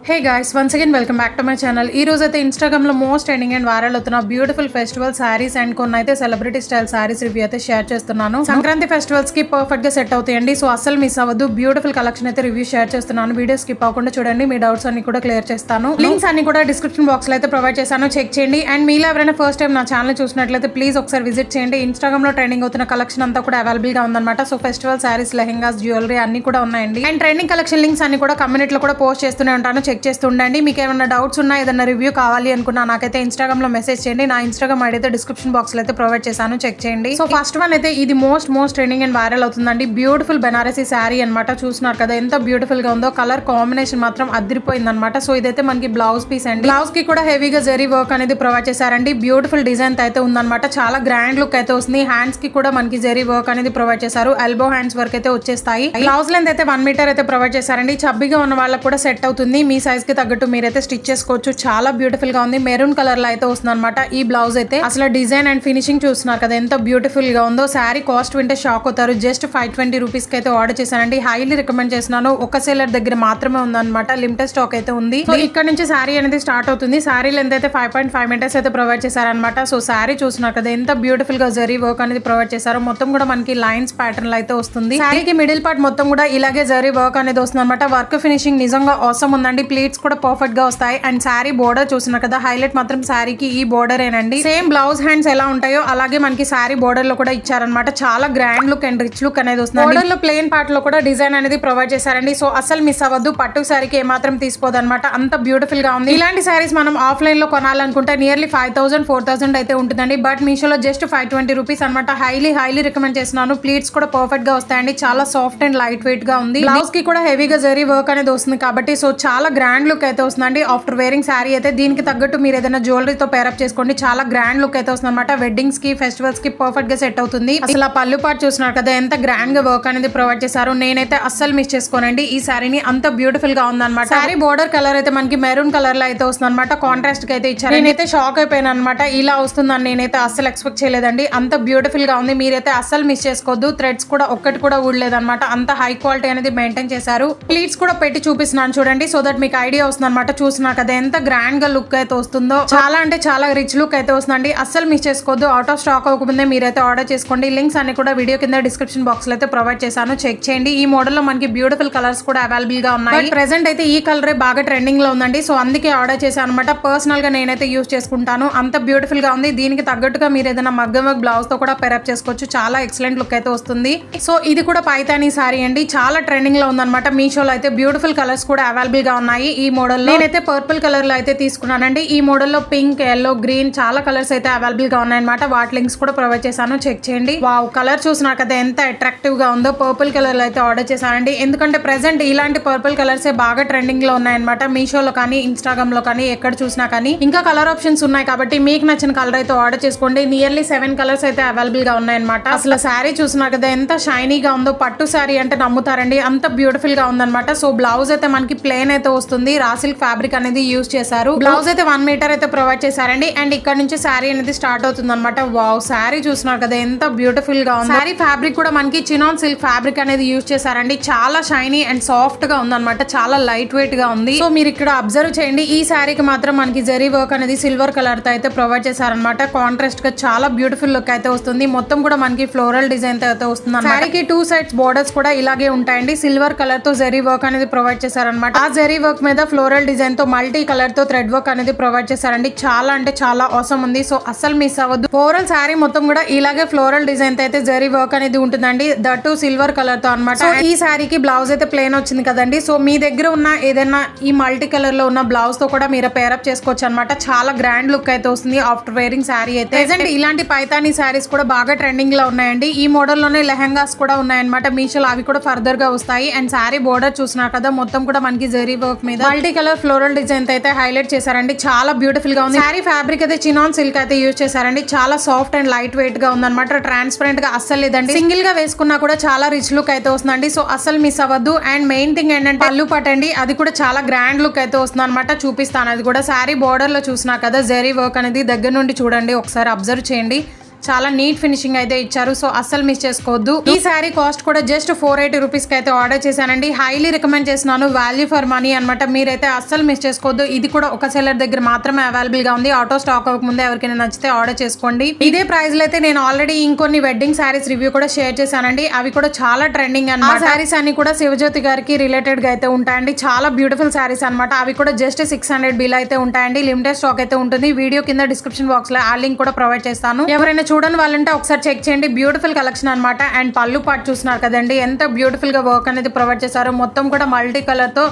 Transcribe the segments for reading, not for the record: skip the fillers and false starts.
Hey guys, once again welcome back to my channel. ఈ రోజు అయితే ఇన్స్టాగ్రామ్ లో మోస్ట్ ట్రెండింగ్ అండ్ వైరల్ అవుతున్న బ్యూటిఫుల్ ఫెస్టివల్ సారీస్ అండ్ కొన్ని అయితే సెలబ్రిటీ స్టైల్ సారీస్ రివ్యూ అయితే షేర్ చేస్తున్నాను. సంక్రాంతి ఫెస్టివల్స్ కి పర్ఫెక్ట్ గా సెట్ అవుతాయండి. సో అస్సలు మిస్ అవ్వద్దు. బ్యూటిఫుల్ కలెక్షన్ అయితే రివ్యూ షేర్ చేస్తున్నాను. వీడియో స్కిప్ అవ్వకుండా చూడండి. మీ డౌట్స్ అన్ని కూడా క్లియర్ చేస్తాను. లింక్స్ అన్ని కూడా డిస్క్రిప్షన్ బాక్స్ లో అయితే ప్రొవైడ్ చేశాను, చెక్ చేయండి. అండ్ మీలో ఎవరైనా ఫస్ట్ టైం నా ఛానల్ చూసినట్లయితే ప్లీజ్ ఒకసారి విజిట్ చేయండి. ఇన్స్టాగ్రామ్ లో ట్రెండింగ్ అవుతున్న కలెక్షన్ అంతా కూడా అవైలబుల్ గా ఉందన్నమాట. So festival saris, lehengas, jewellery అన్ని కూడా ఉన్నాయండి. అండ్ ట్రెండింగ్ కలెక్షన్ లింక్స్ అన్ని కూడా కమ్యూనిటీలో కూడా పోస్ట్ చేస్తూనే ఉంటాను, చెక్ చేస్తుండండి. మీకు ఏమైనా డౌట్స్ ఉన్నా, ఏదైనా రివ్యూ కావాలి అనుకున్నా నాకైతే ఇన్స్టాగ్రామ్ లో మెసేజ్ చేయండి. నా ఇన్స్టాగ్రామ్ ఐడి అయితే డిస్క్రిప్షన్ బాక్స్ లో అయితే ప్రొవైడ్ చేశాను, చెక్ చేయండి. సో ఫస్ట్ వన్ అయితే ఇది మోస్ట్ ట్రెండింగ్ అండ్ వైరల్ అవుతుందండి. బ్యూటిఫుల్ బెనారసీ శారీ అనమాట. చూస్తున్నారు కదా ఎంత బ్యూటిఫుల్ గా ఉందో. కలర్ కాంబినేషన్ మాత్రం అదిరిపోయింది అనమాట. సో ఇదైతే మనకి బ్లౌజ్ పీస్ అండి. బ్లౌజ్ కి కూడా హెవీగా జరీ వర్క్ అనేది ప్రొవైడ్ చేశారండి. బ్యూటిఫుల్ డిజైన్ అయితే ఉందన్నమాట. చాలా గ్రాండ్ లుక్ అయితే వస్తుంది. హ్యాండ్స్ కి కూడా మనకి జరీ వర్క్ అనేది ప్రొవైడ్ చేశారు. ఎల్బో హ్యాండ్స్ వర్క్ అయితే వచ్చేస్తాయి. బ్లౌజ్ లెంత్ అయితే 1 మీటర్ అయితే ప్రొవైడ్ చేశారండి. చబ్బిగా ఉన్న వాళ్ళకి కూడా సెట్ అవుతుంది. మీ సైజ్ కి తగ్గట్టు మీరైతే స్టిచ్ చేసుకోవచ్చు. చాలా బ్యూటిఫుల్ గా ఉంది. మెరూన్ కలర్ లో అయితే వస్తుంది అనమాట ఈ బ్లౌజ్ అయితే. అసలు డిజైన్ అండ్ ఫినిషింగ్ చూస్తున్నారు కదా ఎంత బ్యూటిఫుల్ గా ఉందో. శారీ కాస్ట్ వింటే షాక్ అవుతారు. జస్ట్ 520 రూపీస్ కి అయితే ఆర్డర్ చేశానండి. హైలీ రికమెండ్ చేస్తున్నాను. ఒక సేలర్ దగ్గర మాత్రమే ఉందన్నమాట. లిమిటెడ్ స్టాక్ అయితే ఉంది. సో ఇక్కడ నుంచి శారీ అనేది స్టార్ట్ అవుతుంది. శారీ లెంత్ అయితే 5.5 మీటర్స్ అయితే ప్రొవైడ్ చేశారనమాట. సో శారీ చూస్తున్నారు కదా ఎంత బ్యూటిఫుల్ గా జరీ వర్క్ అనేది ప్రొవైడ్ చేశారు. మొత్తం కూడా మనకి లైన్స్ ప్యాటర్న్ లో అయితే వస్తుంది. శారీకి మిడిల్ పార్ట్ మొత్తం కూడా ఇలాగే జరీ వర్క్ అనేది వస్తుంది అనమాట. వర్క్ ఫినిషింగ్ నిజంగా అవసరం ఉందండి. ప్లీట్స్ కూడా పర్ఫెక్ట్ గా వస్తాయి. అండ్ శారీ బోర్డర్ చూస్తున్నారు కదా, హైలైట్ మాత్రం శారీకి ఈ బోర్డర్ ఏనండి. సేమ్ బ్లౌజ్ హ్యాండ్స్ ఎలా ఉంటాయో అలాగే మనకి శారీ బోర్డర్ లో కూడా ఇచ్చారనమాట. చాలా grand look and rich look అనేది వస్తుంది. బోర్డర్ లో ప్లెయిన్ పార్ట్ లో కూడా డిజైన్ అనేది ప్రొవైడ్ చేశారండి. సో అసలు మిస్ అవ్వద్దు. పట్టు శారీకి ఏమాత్రం తీసుకోదు అనమాట. అంత బ్యూటిఫుల్ గా ఉంది. ఇలాంటి శారీస్ మనం ఆఫ్లైన్ లో కొనాలనుకుంటే నియర్లీ 5000-4000 అయితే ఉంటుందండి. బట్ మీషోలో జస్ట్ 520 రూపీస్ అనమాట. హైలీ రికమెండ్ చేస్తున్నాను. ప్లీట్స్ కూడా పర్ఫెక్ట్ గా వస్తాయండి. చాలా సాఫ్ట్ అండ్ లైట్ వెయిట్ గా ఉంది. బ్లౌజ్ కి కూడా హెవీగా జరీ వర్క్ అనేది వస్తుంది కాబట్టి సో చాలా గ్రాండ్ లుక్ అయితే వస్తుందండి. ఆఫ్టర్ వేరింగ్ శారీ అయితే దీనికి తగ్గట్టు మీరు ఏదైనా జ్యువెలరీతో పేరప్ చేసుకోండి. చాలా గ్రాండ్ లుక్ అయితే వస్తుంది అనమాట. వెడ్డింగ్స్ కి, ఫెస్టివల్స్ కి పర్ఫెక్ట్ గా సెట్ అవుతుంది. అసలు ఆ పళ్ళు పాటు చూస్తున్నారు కదా ఎంత గ్రాండ్ గా వర్క్ అనేది ప్రొవైడ్ చేశారు. నేనైతే అస్సలు మిస్ చేసుకోనండి ఈ శారీని. అంత బ్యూటిఫుల్ గా ఉందన్నమాట. శారీ బోర్డర్ కలర్ అయితే మనకి మెరూన్ కలర్ లో అయితే వస్తుంది అనమాట. కాంట్రాస్ట్ కి అయితే ఇచ్చారు. నేనైతే షాక్ అయిపోయాను అనమాట. ఇలా వస్తుందని నేనైతే అస్సలు ఎక్స్పెక్ట్ చేయలేదండి. అంత బ్యూటిఫుల్ గా ఉంది. మీరైతే అస్సలు మిస్ చేసుకోవద్దు. థ్రెడ్స్ కూడా ఒక్కటి కూడా ఊడలేదన్నమాట. అంత హై క్వాలిటీ అనేది మెయింటైన్ చేశారు. ప్లీట్స్ కూడా పెట్టి చూపిస్తున్నాను చూడండి. సో దట్ మీకు ఐడియా వస్తుంది అనమాట. చూస్తున్నా కదా ఎంత గ్రాండ్ గా లుక్ అయితే వస్తుందో. చాలా అంటే చాలా రిచ్ లుక్ అయితే వస్తుందండి. అస్సలు మిస్ చేసుకోవద్దు. అవుట్ ఆఫ్ స్టాక్ అవ్వకముందే మీరైతే ఆర్డర్ చేసుకోండి. లింక్స్ అన్ని కూడా వీడియో కింద డిస్క్రిప్షన్ బాక్స్ లో అయితే ప్రొవైడ్ చేశాను, చెక్ చేయండి. ఈ మోడల్ లో మనకి బ్యూటిఫుల్ కలర్స్ కూడా అవైలబుల్ గా ఉన్నాయి. ప్రెసెంట్ అయితే ఈ కలర్ బాగా ట్రెండింగ్ లో ఉందండి. సో అందుకే ఆర్డర్ చేశాను అనమాట. పర్సనల్ గా నేనైతే యూజ్ చేసుకుంటాను. అంత బ్యూటిఫుల్ గా ఉంది. దీనికి తగ్గట్టుగా మీరు ఏదైనా మగ్గం వర్క్ బ్లౌజ్ తో కూడా పెరప్ చేసుకోవచ్చు. చాలా ఎక్సలెంట్ లుక్ అయితే వస్తుంది. సో ఇది కూడా పైతానీ సారీ అండి. చాలా ట్రెండింగ్ లో ఉందన్నమాట. మీషోలో అయితే బ్యూటిఫుల్ కలర్స్ కూడా అవైలబుల్ గా ఉన్నాయి. ఈ మోడల్ లో నేనైతే పర్పుల్ కలర్ లో అయితే తీసుకున్నానండి. ఈ మోడల్ లో పింక్, ఎల్లో, గ్రీన్ చాలా కలర్స్ అయితే అవైలబుల్ గా ఉన్నాయన్నమాట. వాటి లింక్స్ కూడా ప్రొవైడ్ చేశాను, చెక్ చేయండి. వావ్, కలర్ చూసినా కదా ఎంత అట్రాక్టివ్ గా ఉందో. పర్పుల్ కలర్ లో అయితే ఆర్డర్ చేశానండి. ఎందుకంటే ప్రెసెంట్ ఇలాంటి పర్పుల్ కలర్స్ బాగా ట్రెండింగ్ లో ఉన్నాయన్నమాట. మీషోలో కానీ, ఇన్స్టాగ్రామ్ లో కానీ, ఎక్కడ చూసినా కానీ. ఇంకా కలర్ ఆప్షన్స్ ఉన్నాయి కాబట్టి మీకు నచ్చిన కలర్ అయితే ఆర్డర్ చేసుకోండి. నియర్లీ 7 కలర్స్ అయితే అవైలబుల్ గా ఉన్నాయన్నమాట. అసలు శారీ చూసినా కదా ఎంత షైనీగా ఉందో. పట్టు శారీ అంటే నమ్ముతారండి. అంత బ్యూటిఫుల్ గా ఉందన్నమాట. సో బ్లౌజ్ అయితే మనకి ప్లెయిన్ అయితే వస్తుంది. రా సిల్క్ ఫ్యాబ్రిక్ అనేది యూజ్ చేశారు. బ్లౌజ్ అయితే 1 మీటర్ అయితే ప్రొవైడ్ చేశారండి. అండ్ ఇక్కడ నుంచి శారీ అనేది స్టార్ట్ అవుతుంది అనమాట. వావ్, శారీ చూస్తున్నారు కదా ఎంత బ్యూటిఫుల్ గా ఉంది. శారీ ఫ్యాబ్రిక్ కూడా మనకి చినాన్ సిల్క్ ఫ్యాబ్రిక్ అనేది యూజ్ చేశారండి. చాలా షైనీ అండ్ సాఫ్ట్ గా ఉందన్నమాట. చాలా లైట్ వెయిట్ గా ఉంది. సో మీరు ఇక్కడ అబ్జర్వ్ చేయండి. ఈ శారీకి మాత్రం మనకి జరీ వర్క్ అనేది సిల్వర్ కలర్ తో అయితే ప్రొవైడ్ చేశారనమాట. కాంట్రాస్ట్ గా చాలా బ్యూటిఫుల్ లుక్ అయితే వస్తుంది. మొత్తం కూడా మనకి ఫ్లోరల్ డిజైన్ తో అయితే వస్తుంది. శారీకి 2 సైడ్స్ బోర్డర్స్ కూడా ఇలాగే ఉంటాయండి. సిల్వర్ కలర్ తో జరీ వర్క్ అనేది ప్రొవైడ్ చేశారనమాట. ఆ జరీ వర్క్ మీద ఫ్లోరల్ డిజైన్ తో మల్టీ కలర్ తో థ్రెడ్ వర్క్ అనేది ప్రొవైడ్ చేశారండి. చాలా అంటే చాలా అవసరం ఉంది. సో అస్సలు మిస్ అవ్వద్దు. ఓవరాల్ శారీ మొత్తం కూడా ఇలాగే ఫ్లోరల్ డిజైన్ తో అయితే జరీ వర్క్ అనేది ఉంటుందండి. దట్టు సిల్వర్ కలర్ తో అనమాట. ఈ శారీకి బ్లౌజ్ అయితే ప్లెయిన్ వచ్చింది కదండి. సో మీ దగ్గర ఉన్న ఏదైనా ఈ మల్టీ కలర్ లో ఉన్న బ్లౌజ్ తో కూడా మీరు పేరప్ చేసుకోవచ్చు అనమాట. చాలా గ్రాండ్ లుక్ అయితే వస్తుంది ఆఫ్టర్ వేరింగ్ శారీ అయితే. ప్రెసెంట్ ఇలాంటి పైతానీ శారీస్ కూడా బాగా ట్రెండింగ్ లో ఉన్నాయండి. ఈ మోడల్ లోనే లెహంగాస్ కూడా ఉన్నాయన్నమాట. మీషోలో అవి కూడా ఫర్దర్ గా వస్తాయి. అండ్ శారీ బోర్డర్ చూసినారు కదా మొత్తం కూడా మనకి జరీ వర్క్ మీద మల్టీ కలర్ ఫ్లోరల్ డిజైన్ అయితే హైలైట్ చేశారండి. చాలా బ్యూటిఫుల్ గా ఉంది. శారీ ఫ్యాబ్రిక్ అయితే చినాన్ సిల్క్ అయితే యూజ్ చేశారండి. చాలా సాఫ్ట్ అండ్ లైట్ వెయిట్ గా ఉందన్నమాట. ట్రాన్స్పరెంట్ గా అస్సలు లేదండి. సింగిల్ గా వేసుకున్నా కూడా చాలా రిచ్ లుక్ అయితే వస్తుందండి. సో అస్సలు మిస్ అవ్వద్దు. అండ్ మెయిన్ థింగ్ ఏంటంటే పళ్ళు పట్టండి. అది కూడా చాలా గ్రాండ్ లుక్ అయితే వస్తుంది అనమాట. చూపిస్తాను అది కూడా. శారీ బోర్డర్ లో చూసినా కదా జరీ వర్క్ అనేది దగ్గర నుండి చూడండి, ఒకసారి అబ్జర్వ్ చేయండి. చాలా నీట్ ఫినిషింగ్ అయితే ఇచ్చారు. సో అస్సలు మిస్ చేసుకోవద్దు. ఈ శారీ కాస్ట్ కూడా జస్ట్ 480 రూపీస్ కి అయితే ఆర్డర్ చేశానండి. హైలీ రికమెండ్ చేస్తున్నాను. వాల్యూ ఫర్ మనీ అనమాట. మీరైతే అస్సలు మిస్ చేసుకోవద్దు. ఇది కూడా ఒక సెల్లర్ దగ్గర మాత్రమే అవైలబుల్ గా ఉంది. ఆటో స్టాక్ అవ్వకముందే ఎవరికైనా నచ్చితే ఆర్డర్ చేసుకోండి. ఇదే ప్రైస్ లో అయితే నేను ఆల్రెడీ ఇంకొన్ని వెడ్డింగ్ శారీస్ రివ్యూ కూడా షేర్ చేశానండి. అవి కూడా చాలా ట్రెండింగ్ అన్నమాట. శారీస్ అన్ని కూడా శివజ్యోతి గారికి రిలేటెడ్ గా అయితే ఉంటాయండి. చాలా బ్యూటిఫుల్ శారీస్ అనమాట. అవి కూడా జస్ట్ 600 బిల్ అయితే ఉంటాయండి. లిమిటెడ్ స్టాక్ అయితే ఉంటుంది. వీడియో కింద డిస్క్రిప్షన్ బాక్స్ లో ఆ లింక్ కూడా ప్రొవైడ్ చేస్తాను. ఎవరైనా చూడని వాళ్ళంటే ఒకసారి చెక్ చేయండి. బ్యూటిఫుల్ కలెక్షన్ అనమాట. అండ్ పళ్ళు పాటు చూస్తున్నారు కదండి, ఎంత బ్యూటిఫుల్ గా వర్క్ అనేది ప్రొవైడ్ చేశారు. మొత్తం కూడా మల్టీ కలర్ తో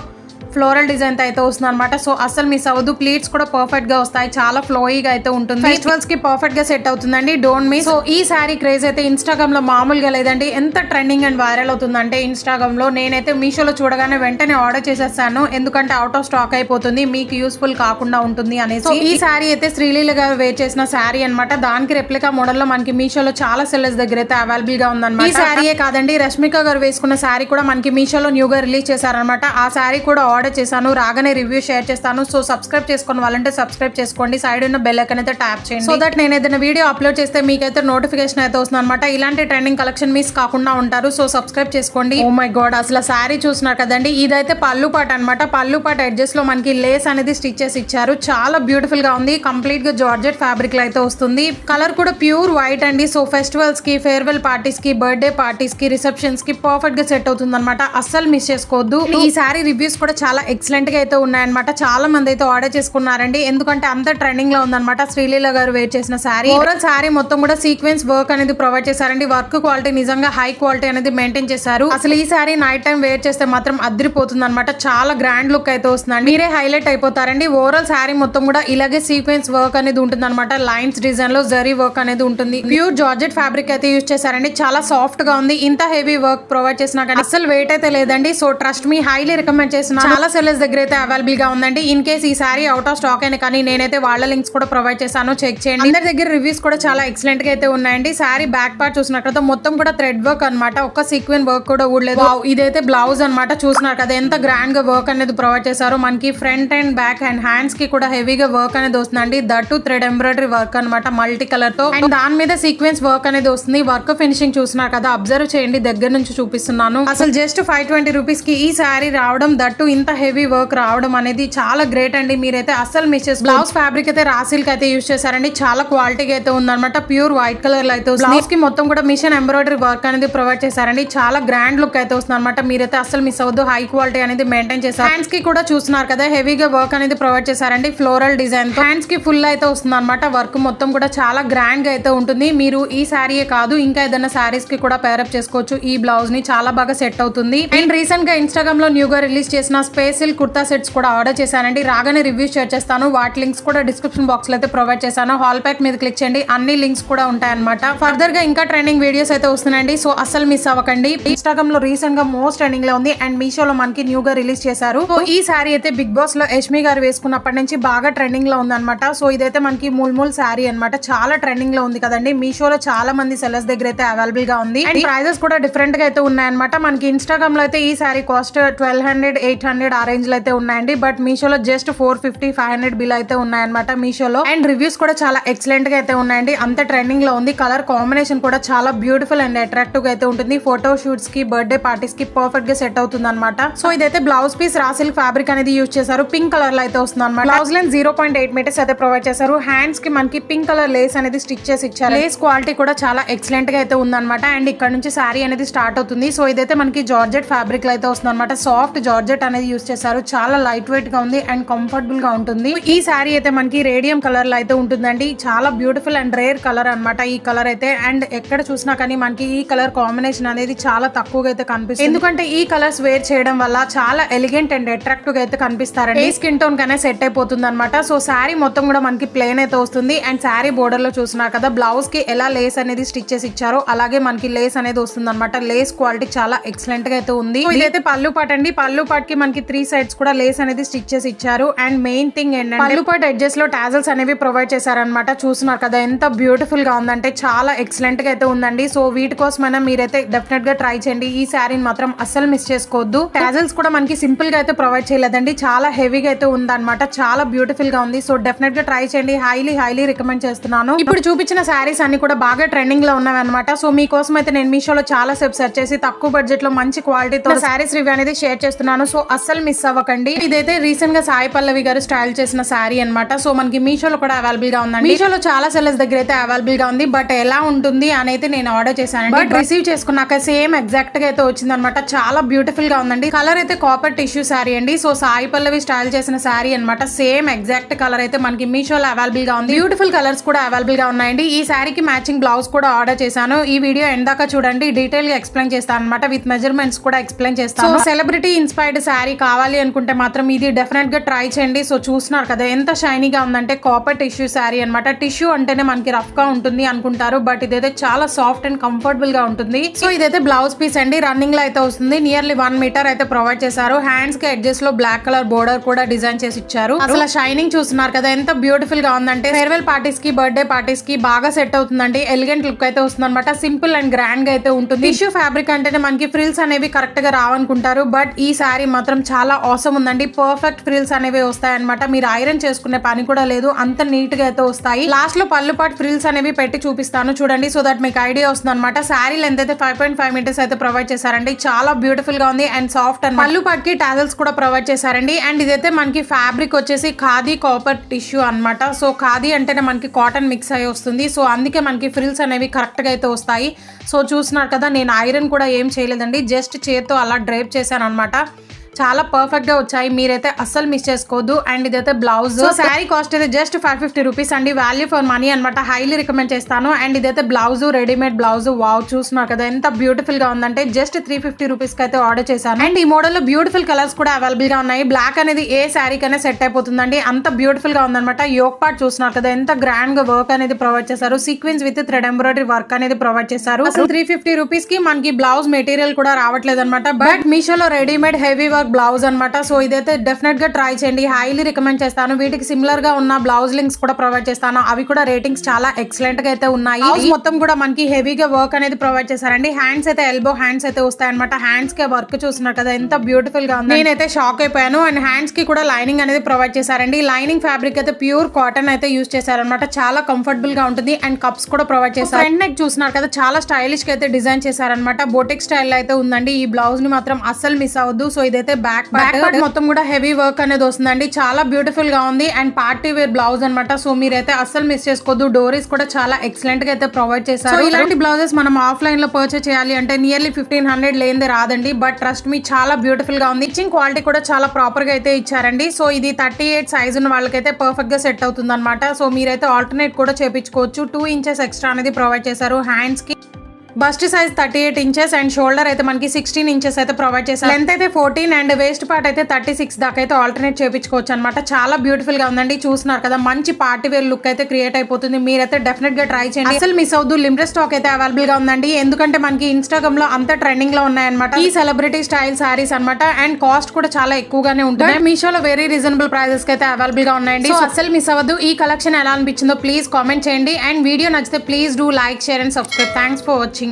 ఫ్లోరల్ డిజైన్ అయితే వస్తుంది అనమాట. సో అసలు మిస్ అవ్వదు. ప్లీట్స్ కూడా పర్ఫెక్ట్ గా వస్తాయి. చాలా ఫ్లోయిగా అయితే ఉంటుంది. ఫెస్టివల్స్ కి పర్ఫెక్ట్ గా సెట్ అవుతుందండి. Don't miss. సో ఈ శారీ క్రేజ్ అయితే ఇన్స్టాగ్రామ్ లో మామూలుగా లేదండి. ఎంత ట్రెండింగ్ అండ్ వైరల్ అవుతుందంటే ఇన్స్టాగ్రామ్ లో, నేనైతే మీషోలో చూడగానే వెంటనే ఆర్డర్ చేసేసాను. ఎందుకంటే అవుట్ ఆఫ్ స్టాక్ అయిపోతుంది, మీకు యూస్ఫుల్ కాకుండా ఉంటుంది అనేసి. ఈ శారీ అయితే శ్రీలీల గారు వేర్ చేసిన శారీ అనమాట. దానికి రెప్లికా మోడల్ లో మనకి మీషోలో చాలా సెల్లర్స్ దగ్గర అయితే అవైలబుల్ గా ఉందన్నమాట. ఈ శారీయే కాదండి, రష్మిక గారు వేసుకున్న శారీ కూడా మనకి మీషోలో న్యూగా రిలీజ్ చేశారనమాట. ఆ శారీ కూడా ఆర్డర్ చేశాను. రాగానే రివ్యూ షేర్ చేస్తాను. సో సబ్స్క్రైబ్ చేసుకుని వాళ్ళంటే సబ్స్క్రైబ్ చేసుకోండి. సైడ్ ఉన్న బెల్ ఐకాన్ అయితే ట్యాప్ చేయండి. సో దట్ నేను ఏదైనా వీడియో అప్లోడ్ చేస్తే మీకైతే నోటిఫికేషన్ అయితే వస్తుంది అనమాట. ఇలాంటి ట్రెండింగ్ కలెక్షన్ మిస్ కాకుండా ఉంటారు. సో సబ్స్క్రైబ్ చేసుకోండి. ఓ మై గాడ్, అసలు శారీ చూస్తున్నారు కదండి, ఇదైతే పళ్ళు పాట అనమాట. పళ్ళు పాట ఎడ్జెస్ లో మనకి లేస్ అనేది స్టిచ్ చేసి ఇచ్చారు. చాలా బ్యూటిఫుల్ గా ఉంది. కంప్లీట్ గా జార్జెట్ ఫ్యాబ్రిక్ లో అయితే వస్తుంది. కలర్ కూడా ప్యూర్ వైట్ అండి. సో ఫెస్టివల్స్ కి, ఫేర్వెల్ పార్టీస్ కి, బర్త్డే పార్టీస్ కి, రిసెప్షన్స్ కి పర్ఫెక్ట్ గా సెట్ అవుతుంది అనమాట. అస్సలు మిస్ చేసుకోవద్దు. ఈ శారీ రివ్యూస్ కూడా చాలా ఎక్సలెంట్ గా అయితే ఉన్నాయన్నమాట. చాలా మంది అయితే ఆర్డర్ చేసుకున్నారండి. ఎందుకంటే అంత ట్రెండింగ్ లో ఉందన్నమాట శ్రీలీల గారు వేర్ చేసిన శారీ. ఓవరాల్ శారీ మొత్తం కూడా సీక్వెన్స్ వర్క్ అనేది ప్రొవైడ్ చేశారండి. వర్క్ క్వాలిటీ నిజంగా హై క్వాలిటీ అనేది మెయింటైన్ చేశారు. అసలు ఈ శారీ నైట్ టైం వేర్ చేస్తే మాత్రం అదిరిపోతుంది అనమాట. చాలా గ్రాండ్ లుక్ అయితే వస్తుందండి. మీరే హైలైట్ అయిపోతారండి. ఓవరాల్ శారీ మొత్తం కూడా ఇలాగే సీక్వెన్స్ వర్క్ అనేది ఉంటుంది అనమాట. లైన్స్ డిజైన్ లో జరీ వర్క్ అనేది ఉంటుంది. ప్యూర్ జార్జెట్ ఫ్యాబ్రిక్ అయితే యూజ్ చేశారండి. చాలా సాఫ్ట్ గా ఉంది. ఇంత హెవీ వర్క్ ప్రొవైడ్ చేసినా కానీ అసలు వెయిట్ అయితే లేదండి. So trust me, highly recommend చేసిన చాలా సెల్లర్స్ దగ్గర అయితే అవైలబుల్ గా ఉందండి. ఇన్ కేస్ ఈ సారీ అవుట్ ఆఫ్ స్టాక్ అయినా కానీ నేనైతే వాళ్ళ లింక్స్ కూడా ప్రొవైడ్ చేశాను, చెక్ చేయండి. అందరి దగ్గర రివ్యూస్ కూడా చాలా ఎక్సలెంట్ గా అయితే ఉన్నాయండి. సారీ బ్యాక్ పార్ట్ చూసినట్లయితే మొత్తం కూడా థ్రెడ్ వర్క్ అనమాట. ఒక్క సీక్వెన్ వర్క్ కూడా ఊడలేదు. ఇదైతే బ్లౌజ్ అనమాట. చూస్తున్నారు కదా ఎంత గ్రాండ్ గా వర్క్ అనేది ప్రొవైడ్ చేశారు. మనకి front and back and hands కి కూడా హెవీగా వర్క్ అనేది వస్తుందండి. That to thread embroidery work అనమాట, మల్టీ కలర్ తో. అండ్ దాని మీద సీక్వెన్స్ వర్క్ అనేది వస్తుంది. వర్క్ ఫినిషింగ్ చూస్తున్నారు కదా, అబ్జర్వ్ చేయండి. దగ్గర నుంచి చూపిస్తున్నాను. అసలు జస్ట్ 520 రూపీస్ కి ఈ సారీ రావడం, దట్ టు ఇంత హెవీ వర్క్ రావడం అనేది చాలా గ్రేట్ అండి. మీరైతే అసలు మిస్ చేసుకో. బ్లౌజ్ ఫ్యాబ్రిక్ అయితే రా సిల్క్ అయితే యూజ్ చేశారండి. చాలా క్వాలిటీగా అయితే ఉందన్నమాట. ప్యూర్ వైట్ కలర్ లో అయితే బ్లౌజ్ కి మొత్తం కూడా మిషన్ ఎంబ్రాయిడరీ వర్క్ అనేది ప్రొవైడ్ చేశారండి. చాలా గ్రాండ్ లుక్ అయితే వస్తుంది అనమాట. మీరైతే అసలు మిస్ అవ్వద్దు. హై క్వాలిటీ అనేది మెయింటైన్ చేశారు. హ్యాండ్స్ కి కూడా చూస్తున్నారు కదా, హెవీగా వర్క్ అనేది ప్రొవైడ్ చేశారండి. ఫ్లోరల్ డిజైన్ తో హ్యాండ్స్ కి ఫుల్ అయితే వస్తుంది అనమాట. వర్క్ మొత్తం కూడా చాలా గ్రాండ్ గా అయితే ఉంటుంది. మీరు ఈ శారీయే కాదు ఇంకా ఏదైనా శారీస్ కి కూడా పేరప్ చేసుకోవచ్చు. ఈ బ్లౌజ్ ని చాలా బాగా సెట్ అవుతుంది. అండ్ రీసెంట్ గా ఇన్స్టాగ్రామ్ లో న్యూగా రిలీజ్ చేసిన స్పేసిల్ కుర్తా సెట్స్ కూడా ఆర్డర్ చేశానండి. రాగానే రివ్యూ షేర్ చేస్తాను. వాటి లింక్స్ కూడా డిస్క్రిప్షన్ బాక్స్ లో అయితే ప్రొవైడ్ చేశాను. హాల్ ప్యాక్ మీద క్లిక్ చేయండి. అన్ని లింక్స్ కూడా ఉంటాయన్నమాట. ఫర్దర్ గా ఇంకా ట్రెండింగ్ వీడియోస్ అయితే వస్తున్నాయండి. సో అసలు మిస్ అవ్వకండి. ఇన్స్టాగ్రామ్ లో రీసెంట్ గా మోస్ట్ ట్రెండింగ్ లో ఉంది. అండ్ మీషోలో మనకి న్యూగా రిలీజ్ చేశారు. సో ఈ శారీ అయితే బిగ్ బాస్ లో యష్మి గారు వేసుకున్నప్పటి నుంచి బాగా ట్రెండింగ్ లో ఉంది అనమాట. సో ఇదైతే మనకి మూల్ శారీ అనమాట. చాలా ట్రెండింగ్ లో ఉంది కదండి. మీషోలో చాలా మంది సెల్లర్స్ దగ్గర అయితే అవైలబుల్ గా ఉంది. అండ్ ప్రైజెస్ కూడా డిఫరెంట్ గా అయితే ఉన్నాయన్నమాట. మనకి ఇన్స్టాగ్రామ్ లో అయితే ఈ శారీ కాస్ట్ 1200, 800 ఆ రేంజ్ లో అయితే ఉన్నాయండి. బట్ మీషోలో జస్ట్ 450, 500 బిల్ అయితే ఉన్నాయన్నమాట మీషోలో. అండ్ రివ్యూస్ కూడా చాలా ఎక్సలెంట్ గా అయితే ఉన్నాయండి. అంత ట్రెండింగ్ లో ఉంది. కలర్ కాంబినేషన్ కూడా చాలా బ్యూటిఫుల్ అండ్ అట్రాక్టివ్ గా అయితే ఉంటుంది. ఫోటో షూట్స్ కి, బర్త్డే పార్టీస్ కి పర్ఫెక్ట్ గా సెట్ అవుతుంది అనమాట. సో ఇదైతే blouse piece raw silk fabric అనేది యూజ్ చేశారు. పింక్ కలర్ లో అయితే వస్తుంది అనమాట. బ్లౌజ్ లెంత్ 0.8 మీటర్స్ అయితే ప్రొవైడ్ చేశారు. హ్యాండ్స్ కి మనకి పింక్ కలర్ లేస్ అనేది స్టిచ్ చేసి ఇచ్చారు. లేస్ క్వాలిటీ కూడా చాలా ఎక్సలెంట్ గా అయితే ఉందన్నమాట. అండ్ ఇక్కడ నుంచి శారీ అనేది స్టార్ట్ అవుతుంది. సో ఇదైతే మనకి జార్జెట్ ఫ్యాబ్రిక్ లో అయితే వస్తుంది అనమాట. సాఫ్ట్ జార్జెట్ అనేది యూజ్ చేశారు. చాలా లైట్ వెయిట్ గా ఉంది అండ్ కంఫర్టబుల్ గా ఉంటుంది. ఈ శారీ అయితే మనకి రేడియం కలర్ లో అయితే ఉంటుందండి. చాలా బ్యూటిఫుల్ అండ్ రేర్ కలర్ అనమాట ఈ కలర్ అయితే. అండ్ ఎక్కడ చూసినా కానీ మనకి ఈ కలర్ కాంబినేషన్ అనేది చాలా తక్కువగా అయితే కనిపిస్తుంది. ఎందుకంటే ఈ కలర్స్ వేర్ చేయడం వల్ల చాలా ఎలిగెంట్ అండ్ అట్రాక్టివ్ గా అయితే కనిపిస్తారండి. ఈ స్కిన్ టోన్ కనే సెట్ అయిపోతుంది అనమాట. సో శారీ మొత్తం కూడా మనకి ప్లెయిన్ అయితే వస్తుంది. అండ్ శారీ బోర్డర్ లో చూసినా కదా, బ్లౌజ్ కి ఎలా లేస్ అనేది స్టిచ్ చేసి ఇచ్చారో అలాగే మనకి లేస్ అనేది వస్తుంది అనమాట. లేస్ క్వాలిటీ చాలా ఎక్సలెంట్ గా అయితే ఉంది. ఇదైతే పళ్ళు పాట్ అండి. పళ్ళు పాట్ కి మనకి 3 సైడ్స్ కూడా లేస్ అనేది స్టిచ్ చేసి ఇచ్చారు. అండ్ మెయిన్ థింగ్ ఏంటంటే పళ్ళు పాటు ఎడ్జెస్ లో టాజల్స్ అనేవి ప్రొవైడ్ చేశారనమాట. చూస్తున్నారు కదా ఎంత బ్యూటిఫుల్ గా ఉందంటే చాలా ఎక్సలెంట్ గా అయితే ఉందండి. సో వీటి కోసమైనా మీరైతే డెఫినెట్ గా ట్రై చేయండి. ఈ శారీని మాత్రం అస్సలు మిస్ చేసుకోవద్దు. టాజల్స్ కూడా మనకి సింపుల్ గా అయితే ప్రొవైడ్ చేయలేదండి, చాలా హెవీగా అయితే ఉందన్నమాట. చాలా బ్యూటిఫుల్ గా ఉంది. సో డెఫినెట్ గా ట్రై చేయండి. హైలీ రికమెండ్ చేస్తున్నాను. ఇప్పుడు చూపించిన శారీస్ అన్ని కూడా బాగా ట్రెండింగ్ లో ఉన్నవి అనమాట. సో మీకోసం అయితే నేను మీషోలో చాలా సేపు సెర్చ్ చేసి తక్కువ బడ్జెట్ లో మంచి క్వాలిటీతో శారీస్ రివ్యూ అనేది షేర్ చేస్తున్నాను. సో అస్సలు మిస్ అవ్వకండి. ఇదైతే రీసెంట్ గా సాయి పల్లవి గారు స్టైల్ చేసిన శారీ అనమాట. సో మనకి మీషోలో కూడా అవైలబుల్ గా ఉందండి. మీషోలో చాలా సెల్లర్స్ దగ్గర అయితే అవైలబుల్ గా ఉంది. బట్ ఎలా ఉంటుంది అని అయితే నేను ఆర్డర్ చేశాను. బట్ రిసీవ్ చేసుకున్నాక సేమ్ ఎగ్జాక్ట్ గా అయితే వచ్చింది అనమాట. చాలా బ్యూటిఫుల్ గా ఉందండి. కలర్ అయితే కాపర్ టిష్యూ శారీ అండి. సో సాయి పల్లవి స్టైల్ చేసిన శారీ అనమాట. సేమ్ ఎగ్జాక్ట్ కలర్ అయితే మనకి మీషోలో అవైలబుల్ గా ఉంది. బ్యూటిఫుల్ కలర్స్ కూడా అవైలబుల్ గా ఉన్నాయండి. ఈ శారీకి మ్యాచింగ్ బ్లౌజ్ కూడా ఆర్డర్ చేశాను. ఈ వీడియో ఎండ్ దాకా చూడండి, డీటెయిల్ గా ఎక్స్ప్లెయిన్ చేస్తాను అనమాట. విత్ మెజర్మెంట్స్ కూడా ఎక్స్ప్లెయిన్ చేస్తాను. సో సెలబ్రిటీ ఇన్స్పైర్డ్ శారీ కావాలి అనుకుంటే మాత్రం ఇది డెఫినెట్ గా ట్రై చేయండి. సో చూస్తున్నారు కదా ఎంత షైనీగా ఉందంటే కాపర్ టిష్యూ శారీ అనమాట. టిష్యూ అంటేనే మనకి రఫ్ గా ఉంటుంది అనుకుంటారు, బట్ ఇదైతే చాలా సాఫ్ట్ అండ్ కంఫర్టబుల్ గా ఉంటుంది. సో ఇదైతే బ్లౌజ్ పీస్ అండి, రన్నింగ్ లో అయితే వస్తుంది. నియర్లీ 1 మీటర్ అయితే ప్రొవైడ్ చేశారు. హ్యాండ్స్ కి ఎడ్జెస్ లో బ్లాక్ కలర్ బోర్డర్ కూడా డిజైన్ చేసి ఇచ్చారు. అసలు షైనింగ్ చూస్తున్నారు కదా ఎంత బ్యూటిఫుల్ గా ఉందంటే ఫేర్వెల్ పార్టీస్ కి బర్త్డే పార్టీస్ కి బాగా సెట్ అవుతుందండి. ఎలిగెంట్ లుక్ అయితే వస్తుంది అనమాట. సింపుల్ అండ్ గ్రాండ్ గా అయితే ఉంటుంది. టిష్యూ ఫ్యాబ్రిక్ అంటేనే మనకి ఫ్రిల్స్ అనేవి కరెక్ట్ గా రావనుకుంటారు, బట్ ఈ శారీ మాత్రం చాలా ఆసమ్ ఉందండి. పర్ఫెక్ట్ ఫ్రిల్స్ అనేవి వస్తాయి అనమాట. మీరు ఐరన్ చేసుకునే పని కూడా లేదు, అంత నీట్ గా అయితే వస్తాయి. లాస్ట్ లో పళ్ళు పాటు ఫ్రిల్స్ అనేవి పెట్టి చూపిస్తాను చూడండి, సో దట్ మీకు ఐడియా వస్తుంది అనమాట. శారీ లెంత్ అయితే 5.5 మీటర్స్ అయితే ప్రొవైడ్ చేశారండి. చాలా బ్యూటిఫుల్ గా ఉంది అండ్ సాఫ్ట్ అండ్ పళ్ళు పాటుకి టాజల్స్ కూడా ప్రొవైడ్ చేశారండి. అండ్ ఇదైతే మనకి ఫ్యాబ్రిక్ వచ్చేసి ఖాదీ కాపర్ టిష్యూ అనమాట. సో ఖాదీ అంటేనే మనకి కాటన్ మిక్స్ అయ్యి వస్తుంది. సో అందుకే మనకి ఫ్రిల్స్ అనేవి కరెక్ట్ గా అయితే వస్తాయి. సో చూస్తున్నారు కదా నేను ఐరన్ కూడా ఏం చేయలేదండి, జస్ట్ చేత్తో అలా డ్రైప్ చేశాను అనమాట. చాలా పర్ఫెక్ట్ గా వచ్చాయి, మీరైతే అస్సలు మిస్ చేసుకోవద్దు. అండ్ ఇదైతే బ్లౌజ్. సో శారీ కాస్ట్ అయితే జస్ట్ 550 రూపీస్ అండి, వాల్యూ ఫర్ మనీ అనమాట. హైలీ రికమెండ్ చేస్తాను. అండ్ ఇదైతే బ్లౌజ్, రెడీమేడ్ బ్లౌజ్. వావ్ చూస్తున్నారు కదా ఎంత బ్యూటిఫుల్ గా ఉందంటే జస్ట్ 350 రూపీస్ కి అయితే ఆర్డర్ చేశాను. అండ్ ఈ మోడల్ లో బ్యూటిఫుల్ కలర్స్ కూడా అవైలబుల్ గా ఉన్నాయి. బ్లాక్ అనేది ఏ శారీ కైనా సెట్ అయిపోతుందండి, అంత బ్యూటిఫుల్ గా ఉందన్నమాట. యోక్ పార్ట్ చూస్తున్నారు కదా ఎంత గ్రాండ్ గా వర్క్ అనేది ప్రొవైడ్ చేశారు. Sequence with thread embroidery work అనేది ప్రొవైడ్ చేశారు. అసలు 350 రూపీస్ కి మనకి బ్లౌజ్ మెటీరియల్ కూడా రావట్లేదు అనమాట. బట్ మీషోలో రెడీమేడ్ హెవీ వర్క్ బ్లౌజ్ అనమాట. సో ఇదైతే డెఫినెట్ గా ట్రై చేయండి, హైలీ రికమెండ్ చేస్తాను. వీటికి సిమిలర్ గా ఉన్న బ్లౌజ్ లింక్స్ కూడా ప్రొవైడ్ చేస్తాను. అవి కూడా రేటింగ్స్ చాలా ఎక్సలెంట్ గా అయితే ఉన్నాయి. బ్లౌజ్ మొత్తం కూడా మనకి హెవీగా వర్క్ అనేది ప్రొవైడ్ చేశారండి. హ్యాండ్స్ అయితే ఎల్బో హ్యాండ్స్ అయితే వస్తాయి అనమాట. హ్యాండ్స్ కి వర్క్ చూస్తున్నారు కదా ఎంత బ్యూటిఫుల్ గా ఉంది. నేనైతే షాక్ అయిపోయాను. అండ్ హ్యాండ్స్ కి కూడా లైనింగ్ అనేది ప్రొవైడ్ చేశారండి. లైనింగ్ ఫ్యాబ్రిక్ అయితే ప్యూర్ కాటన్ అయితే యూజ్ చేశారనమాట. చాలా కంఫర్టబుల్ గా ఉంటుంది. అండ్ కప్స్ కూడా ప్రొవైడ్ చేశారు. ఫ్రంట్ నెక్ చూస్తున్నారు కదా చాలా స్టైలిష్ గా అయితే డిజైన్ చేశారనమాట. బొటిక్ స్టైల్ అయితే ఉందండి. ఈ బ్లౌజ్ ని మాత్రం అస్సలు మిస్ అవ్వద్దు. సో ఇదైతే బ్యాక్ పార్ట్ మొత్తం కూడా హెవీ వర్క్ అనేది వస్తుందండి. చాలా బ్యూటిఫుల్ గా ఉంది. అండ్ పార్టీ వేర్ బ్లౌజ్ అనమాట. సో మీరైతే అస్సలు మిస్ చేసుకోవద్దు. డోరీస్ కూడా చాలా ఎక్సలెంట్ గా అయితే ప్రొవైడ్ చేశారు. ఇలాంటి బ్లౌజెస్ మనం ఆఫ్లైన్ లో పర్చేస్ చేయాలి అంటే నియర్లీ 1500 లేనిదే రాదండి. బట్ ట్రస్ట్ మీ చాలా బ్యూటిఫుల్ గా ఉంది. ఇచ్చింగ్ క్వాలిటీ కూడా చాలా ప్రాపర్ గా అయితే ఇచ్చారండి. సో ఇది 38 సైజ్ ఉన్న వాళ్ళకైతే పర్ఫెక్ట్ గా సెట్ అవుతుంది అనమాట. సో మీరైతే ఆల్టర్నేట్ కూడా చేపించుకోవచ్చు. 2 ఇంచెస్ ఎక్స్ట్రా అనేది ప్రొవైడ్ చేశారు. హ్యాండ్స్ కి bust size 38 inches and shoulder అయితే మనకి 16 ఇంచెస్ అయితే ప్రొవైడ్ చేశారు. లెంత్ అయితే 14 అండ్ వేస్ట్ పార్ట్ అయితే 36 దాకా అయితే ఆల్టర్నేట్ చేయించుకోవచ్చు అనమాట. చాలా బ్యూటిఫుల్ గా ఉందండి. చూస్తున్నారు కదా మంచి పార్టీ వేర్ లుక్ అయితే క్రియేట్ అయిపోతుంది. మీరైతే డెఫినెట్ గా ట్రై చేయండి, అసలు మిస్ అవుద్దు. లిమిటెడ్ స్టాక్ అయితే అవైలబుల్ గా ఉందండి. ఎందుకంటే మనకి ఇన్స్టాగ్రామ్ లో అంత ట్రెండింగ్ లో ఉన్నాయన్నమాట ఈ సెలబ్రిటీ స్టైల్ సారీస్ అనమాట. అండ్ కాస్ట్ కూడా చాలా ఎక్కువగానే ఉంటుంది. మీషోలో వెరీ రీజనబుల్ ప్రైజెస్ కి అయితే అవైలబుల్ గా ఉన్నాయండి. సో అసలు మిస్ అవ్వద్దు. ఈ కలెక్షన్ ఎలా అనిపించిందో ప్లీజ్ కామెంట్ చేయండి. అండ్ వీడియో నచ్చితే please do like, share and subscribe. Thanks for watching.